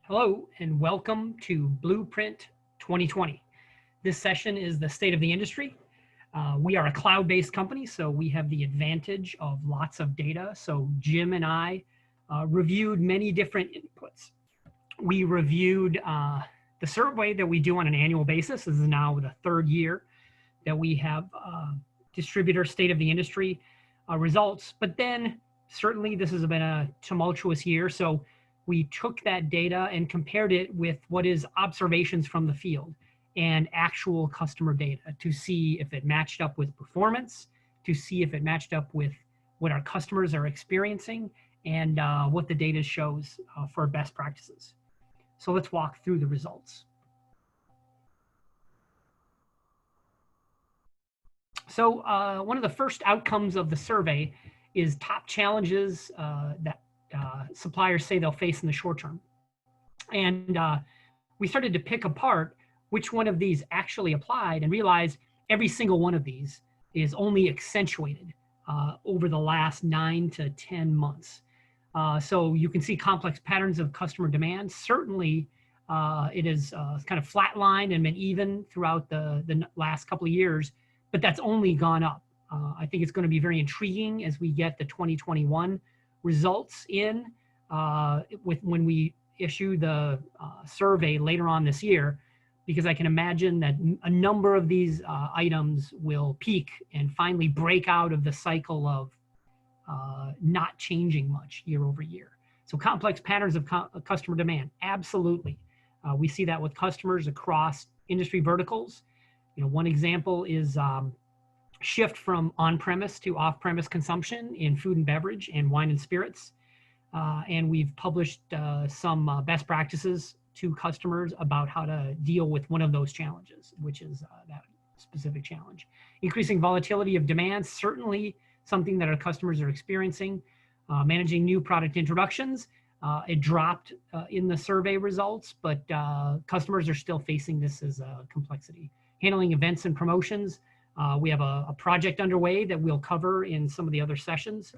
Hello and welcome to Blueprint 2020. This session is the state of the industry. We are a cloud-based company, so we have the advantage of lots of data. So Jim and I reviewed many different inputs. We reviewed the survey that we do on an annual basis. This is now the third year that we have distributor state of the industry results. But then certainly this has been a tumultuous year. So we took that data and compared it with what is observations from the field and actual customer data to see if it matched up with performance, to see if it matched up with what our customers are experiencing and what the data shows for best practices. So let's walk through the results. So one of the first outcomes of the survey is top challenges that suppliers say they'll face in the short term. And we started to pick apart which one of these actually applied and realized every single one of these is only accentuated over the last 9 to 10 months. So you can see complex patterns of customer demand. Certainly, it is kind of flatlined and been even throughout the last couple of years, but that's only gone up. I think it's going to be very intriguing as we get the 2021 results in when we issue the survey later on this year, because I can imagine that a number of these items will peak and finally break out of the cycle of not changing much year over year. So complex patterns of customer demand, absolutely. We see that with customers across industry verticals. You know, one example is shift from on-premise to off-premise consumption in food and beverage and wine and spirits. And we've published some best practices to customers about how to deal with one of those challenges, which is that specific challenge. Increasing volatility of demand, certainly something that our customers are experiencing. Managing new product introductions, it dropped in the survey results, but customers are still facing this as a complexity. Handling events and promotions, we have a project underway that we'll cover in some of the other sessions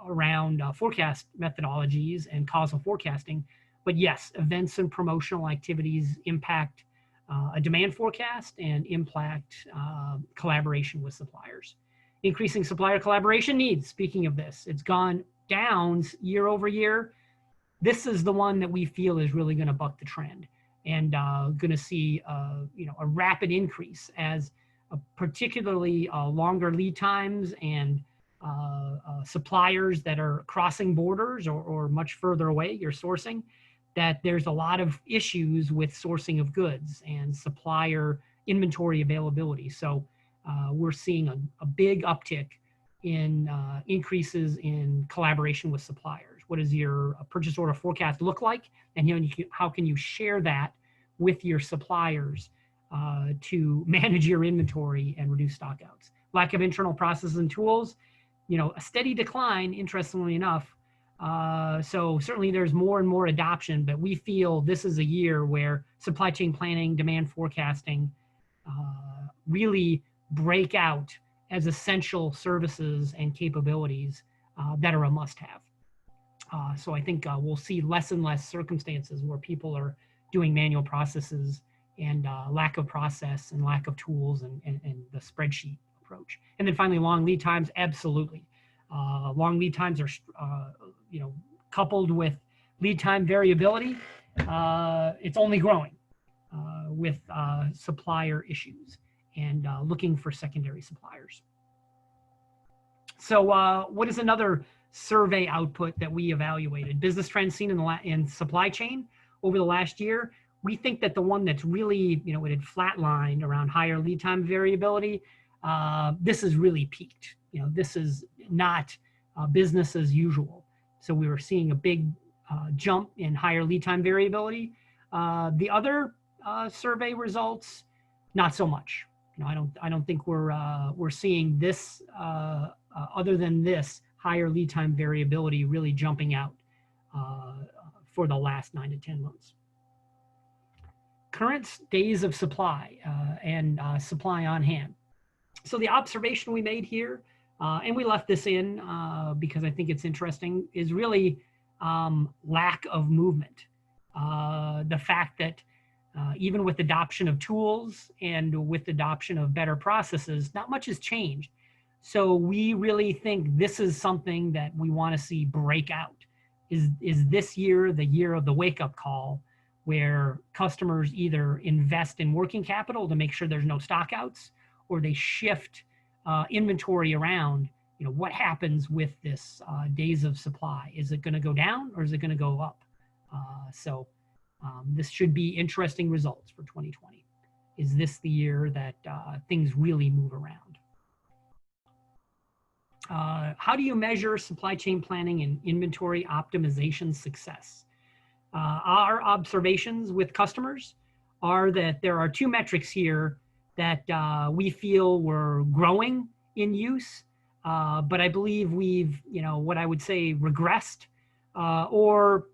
around forecast methodologies and causal forecasting. But yes, events and promotional activities impact a demand forecast and impact collaboration with suppliers. Increasing supplier collaboration needs, speaking of this, it's gone down year over year. This is the one that we feel is really going to buck the trend and going to see a rapid increase as particularly longer lead times and suppliers that are crossing borders or much further away, you're sourcing, that there's a lot of issues with sourcing of goods and supplier inventory availability. So we're seeing a big uptick in increases in collaboration with suppliers. What does your purchase order forecast look like? And how can you share that with your suppliers to manage your inventory and reduce stockouts? Lack of internal processes and tools, a steady decline, interestingly enough. So certainly there's more and more adoption, but we feel this is a year where supply chain planning, demand forecasting really break out as essential services and capabilities that are a must-have. So I think we'll see less and less circumstances where people are doing manual processes and lack of process and lack of tools and the spreadsheet approach. And then finally, long lead times, absolutely. Long lead times are, coupled with lead time variability. It's only growing with supplier issues and looking for secondary suppliers. So what is another survey output that we evaluated? Business trends seen in supply chain over the last year. We think that the one that's really, it had flatlined around higher lead time variability. This has really peaked. This is not business as usual. So we were seeing a big jump in higher lead time variability. The other survey results, not so much. I don't think we're seeing this other than this higher lead time variability really jumping out for the last 9 to 10 months. Current days of supply and supply on hand. So the observation we made here, and we left this in because I think it's interesting, is really lack of movement. The fact that even with adoption of tools and with adoption of better processes, not much has changed. So we really think this is something that we want to see break out. Is this year the year of the wake-up call, where customers either invest in working capital to make sure there's no stockouts, or they shift inventory around? You know, what happens with this days of supply? Is it going to go down or is it going to go up? This should be interesting results for 2020. Is this the year that things really move around? How do you measure supply chain planning and inventory optimization success? Our observations with customers are that there are two metrics here that we feel were growing in use, but I believe we've, what I would say regressed, or,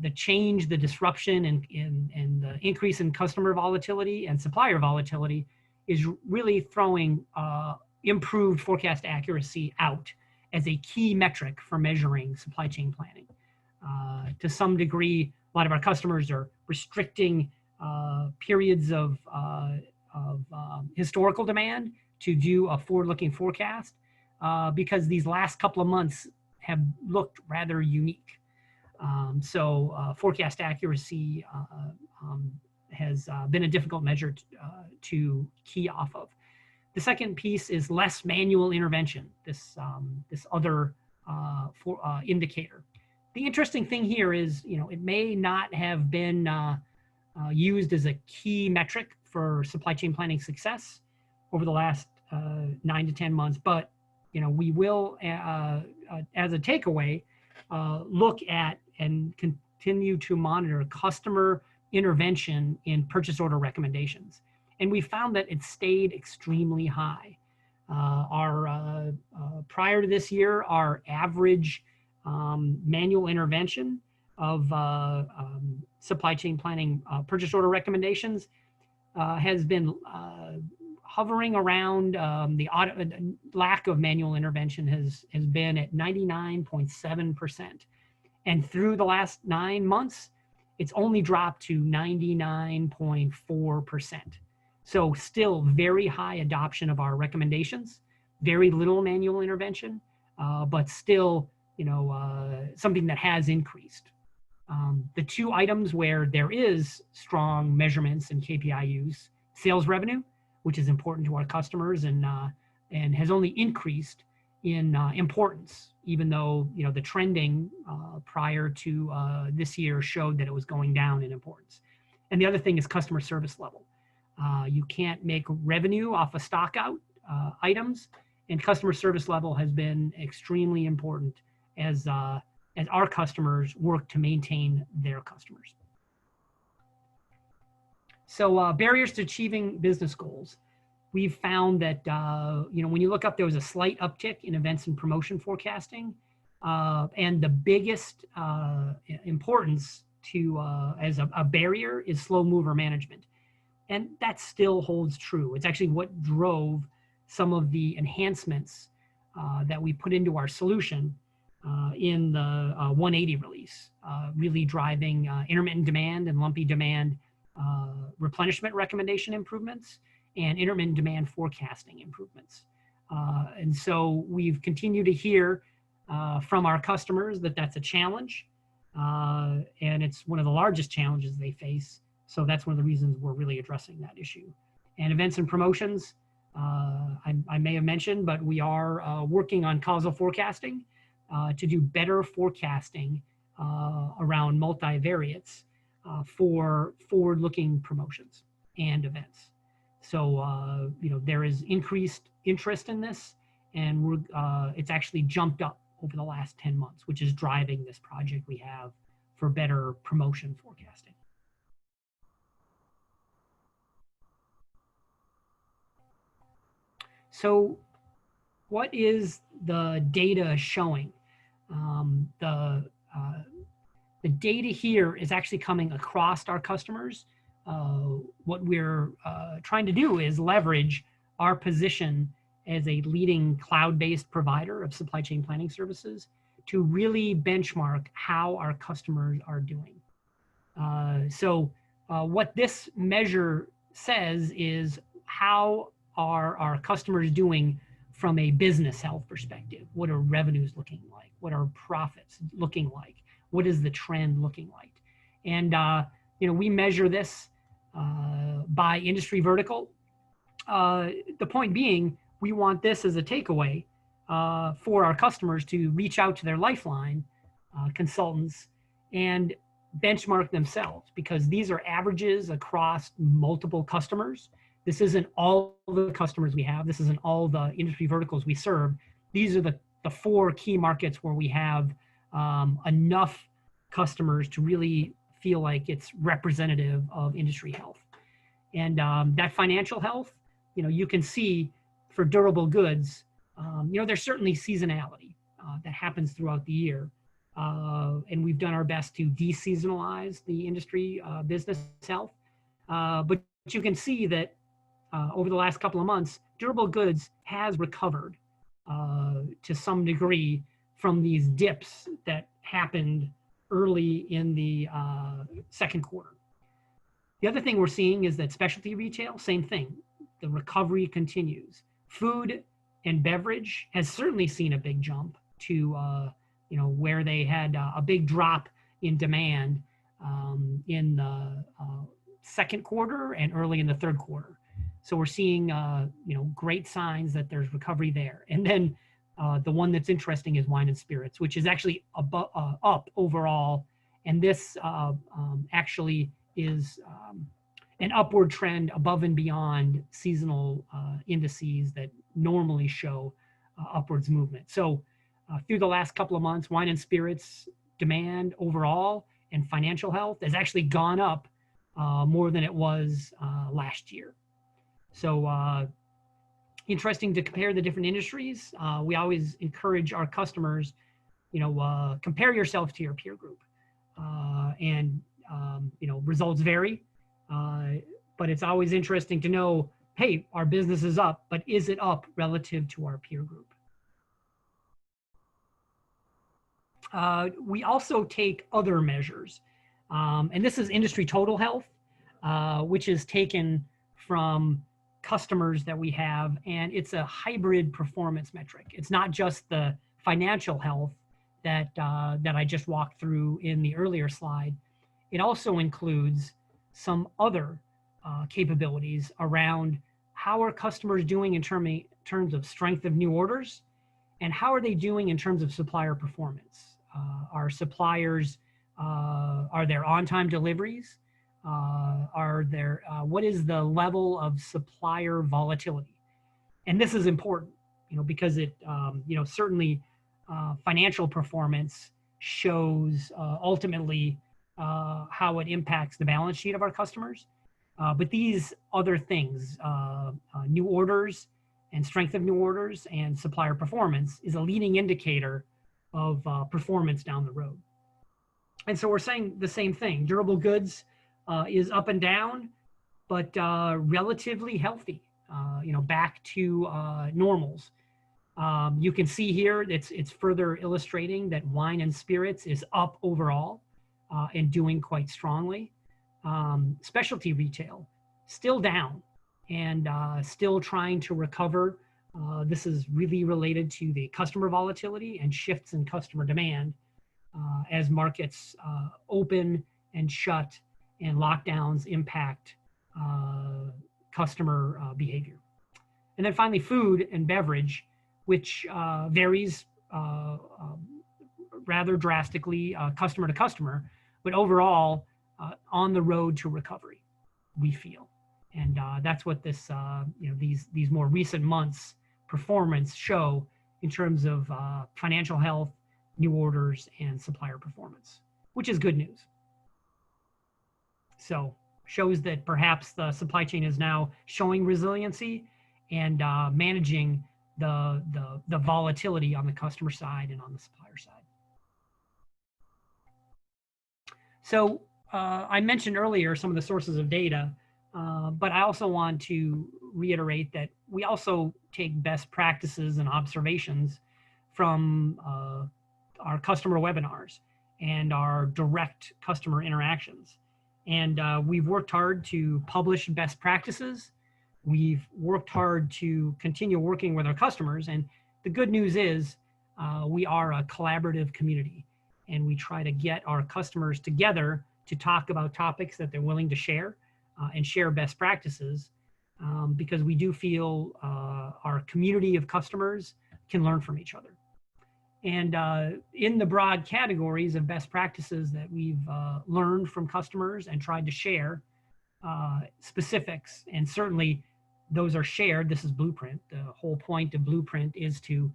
the change, the disruption, and the increase in customer volatility and supplier volatility is really throwing improved forecast accuracy out as a key metric for measuring supply chain planning. To some degree, a lot of our customers are restricting periods of historical demand to do a forward-looking forecast because these last couple of months have looked rather unique. Forecast accuracy has been a difficult measure to key off of. The second piece is less manual intervention, this other indicator. The interesting thing here is, it may not have been used as a key metric for supply chain planning success over the last 9 to 10 months, but we will, as a takeaway, look at and continue to monitor customer intervention in purchase order recommendations. And we found that it stayed extremely high. Prior to this year, our average manual intervention of supply chain planning purchase order recommendations has been hovering around the lack of manual intervention has been at 99.7%. And through the last 9 months, it's only dropped to 99.4%. So still very high adoption of our recommendations, very little manual intervention, but still, something that has increased. The two items where there is strong measurements and KPI use: sales revenue, which is important to our customers and has only increased in importance, even though the trending prior to this year showed that it was going down in importance. And the other thing is customer service level. You can't make revenue off of stock out items, and customer service level has been extremely important as our customers work to maintain their customers. So barriers to achieving business goals. We've found that when you look up, there was a slight uptick in events and promotion forecasting, and the biggest importance to as a barrier is slow mover management. And that still holds true. It's actually what drove some of the enhancements that we put into our solution in the 180 release, really driving intermittent demand and lumpy demand replenishment recommendation improvements and intermittent demand forecasting improvements. And so we've continued to hear from our customers that that's a challenge, and it's one of the largest challenges they face. So that's one of the reasons we're really addressing that issue. And events and promotions, I may have mentioned, but we are working on causal forecasting to do better forecasting around multivariates for forward-looking promotions and events. So there is increased interest in this, and it's actually jumped up over the last 10 months, which is driving this project we have for better promotion forecasting. So what is the data showing? The data here is actually coming across our customers. What we're trying to do is leverage our position as a leading cloud-based provider of supply chain planning services to really benchmark how our customers are doing. What this measure says is, how are our customers doing from a business health perspective? What are revenues looking like? What are profits looking like? What is the trend looking like? And we measure this by industry vertical. The point being, we want this as a takeaway for our customers to reach out to their Lifeline consultants and benchmark themselves, because these are averages across multiple customers. This isn't all the customers we have. This isn't all the industry verticals we serve. These are the 4 key markets where we have enough customers to really feel like it's representative of industry health. And that financial health, you can see for durable goods, there's certainly seasonality that happens throughout the year. And we've done our best to deseasonalize the industry business health. But you can see that over the last couple of months, durable goods has recovered to some degree from these dips that happened early in the second quarter. The other thing we're seeing is that specialty retail, same thing. The recovery continues. Food and beverage has certainly seen a big jump to where they had a big drop in demand in the second quarter and early in the third quarter. So we're seeing great signs that there's recovery there. And then the one that's interesting is wine and spirits, which is actually up overall. And this actually is an upward trend above and beyond seasonal indices that normally show upwards movement. So through the last couple of months, wine and spirits demand overall and financial health has actually gone up more than it was last year. So interesting to compare the different industries. We always encourage our customers, compare yourself to your peer group. Results vary, but it's always interesting to know, hey, our business is up, but is it up relative to our peer group? We also take other measures, and this is industry total health, which is taken from customers that we have, and it's a hybrid performance metric. It's not just the financial health that I just walked through in the earlier slide. It also includes some other capabilities around how are customers doing in terms of strength of new orders, and how are they doing in terms of supplier performance. Our suppliers, are there on-time deliveries? What is the level of supplier volatility? And this is important, because it, certainly financial performance shows ultimately how it impacts the balance sheet of our customers. But these other things, new orders and strength of new orders and supplier performance, is a leading indicator of performance down the road. And so we're saying the same thing. Durable goods is up and down, but relatively healthy, back to normals. You can see here it's further illustrating that wine and spirits is up overall and doing quite strongly. Specialty retail still down and still trying to recover. This is really related to the customer volatility and shifts in customer demand as markets open and shut and lockdowns impact customer behavior. And then finally, food and beverage, which varies rather drastically customer to customer, but overall on the road to recovery, we feel. And that's what this, these more recent months performance show in terms of financial health, new orders, and supplier performance, which is good news. So shows that perhaps the supply chain is now showing resiliency and managing the volatility on the customer side and on the supplier side. So I mentioned earlier some of the sources of data, but I also want to reiterate that we also take best practices and observations from our customer webinars and our direct customer interactions. And we've worked hard to publish best practices. We've worked hard to continue working with our customers. And the good news is we are a collaborative community, and we try to get our customers together to talk about topics that they're willing to share and share best practices, because we do feel our community of customers can learn from each other. And in the broad categories of best practices that we've learned from customers and tried to share specifics, and certainly those are shared. This is Blueprint. The whole point of Blueprint is to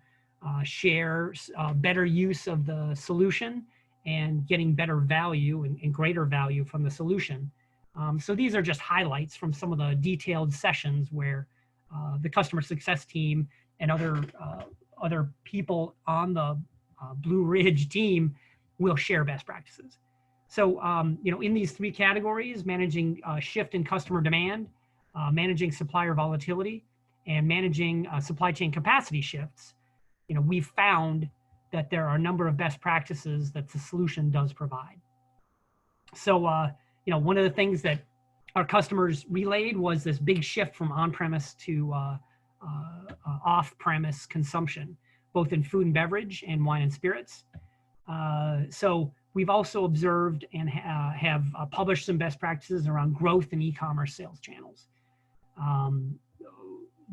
share better use of the solution and getting better value and greater value from the solution. So these are just highlights from some of the detailed sessions where the customer success team and other people on the Blue Ridge team will share best practices. So, in these three categories, managing shift in customer demand, managing supplier volatility, and managing supply chain capacity shifts, we've found that there are a number of best practices that the solution does provide. So, one of the things that our customers relayed was this big shift from on-premise to off-premise consumption, both in food and beverage and wine and spirits. So we've also observed and have published some best practices around growth in e-commerce sales channels.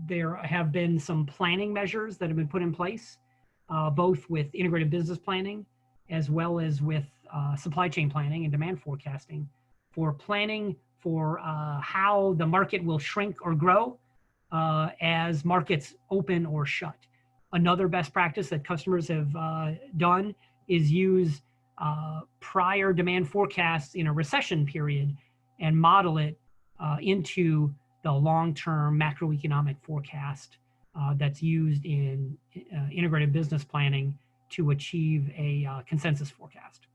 There have been some planning measures that have been put in place, both with integrated business planning as well as with supply chain planning and demand forecasting, for planning for how the market will shrink or grow as markets open or shut. Another best practice that customers have done is use prior demand forecasts in a recession period and model it into the long-term macroeconomic forecast that's used in integrated business planning to achieve a consensus forecast.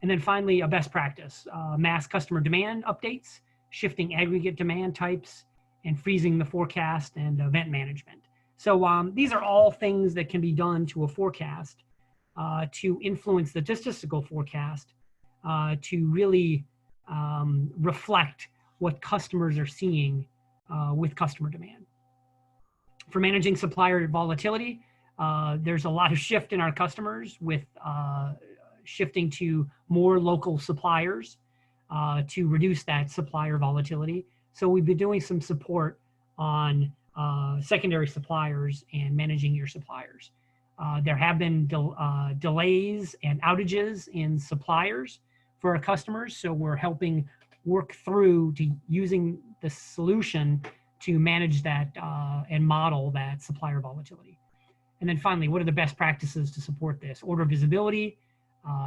And then finally, a best practice, mass customer demand updates, shifting aggregate demand types, and freezing the forecast and event management. So these are all things that can be done to a forecast to influence the statistical forecast to really reflect what customers are seeing with customer demand. For managing supplier volatility, there's a lot of shift in our customers with shifting to more local suppliers to reduce that supplier volatility. So we've been doing some support on secondary suppliers and managing your suppliers. There have been delays and outages in suppliers for our customers, so we're helping work through to using the solution to manage that and model that supplier volatility. And then finally, what are the best practices to support this? Order visibility,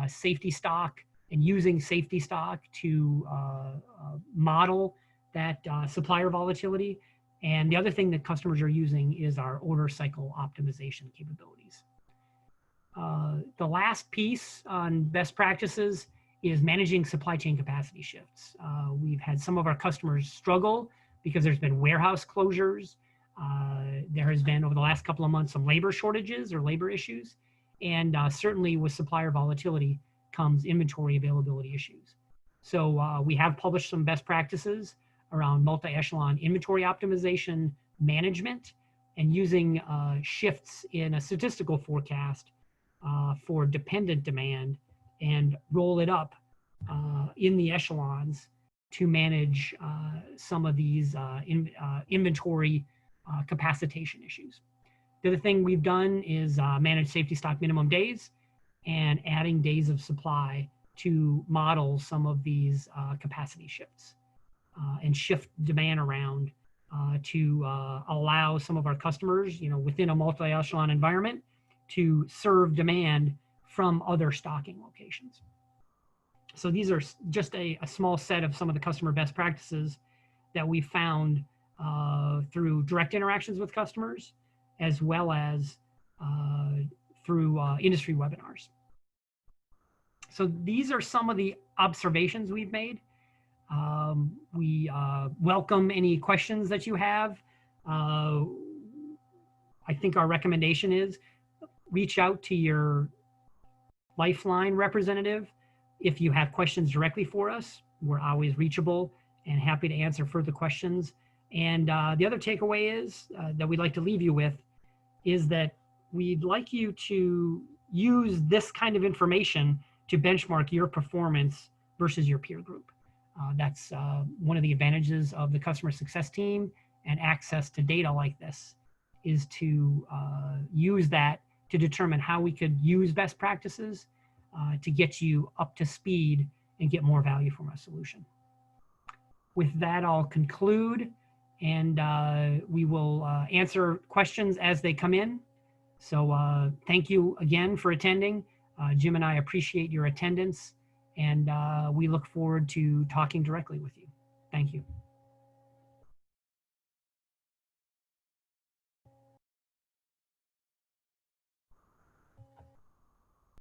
safety stock, and using safety stock to model that supplier volatility. And the other thing that customers are using is our order cycle optimization capabilities. The last piece on best practices is managing supply chain capacity shifts. We've had some of our customers struggle because there's been warehouse closures. There has been, over the last couple of months, some labor shortages or labor issues. And certainly with supplier volatility comes inventory availability issues. So we have published some best practices around multi-echelon inventory optimization management and using shifts in a statistical forecast for dependent demand and roll it up in the echelons to manage some of these inventory capacitation issues. The other thing we've done is manage safety stock minimum days and adding days of supply to model some of these capacity shifts and shift demand around to allow some of our customers, within a multi-echelon environment, to serve demand from other stocking locations. So these are just a small set of some of the customer best practices that we found through direct interactions with customers, as well as through industry webinars. So these are some of the observations we've made. We welcome any questions that you have. I think our recommendation is reach out to your Lifeline representative. If you have questions directly for us, we're always reachable and happy to answer further questions. And the other takeaway is that we'd like to leave you with is that we'd like you to use this kind of information to benchmark your performance versus your peer group. That's one of the advantages of the customer success team and access to data like this, is to use that to determine how we could use best practices to get you up to speed and get more value from our solution. With that, I'll conclude, and we will answer questions as they come in. So thank you again for attending. Jim and I appreciate your attendance, and we look forward to talking directly with you. Thank you.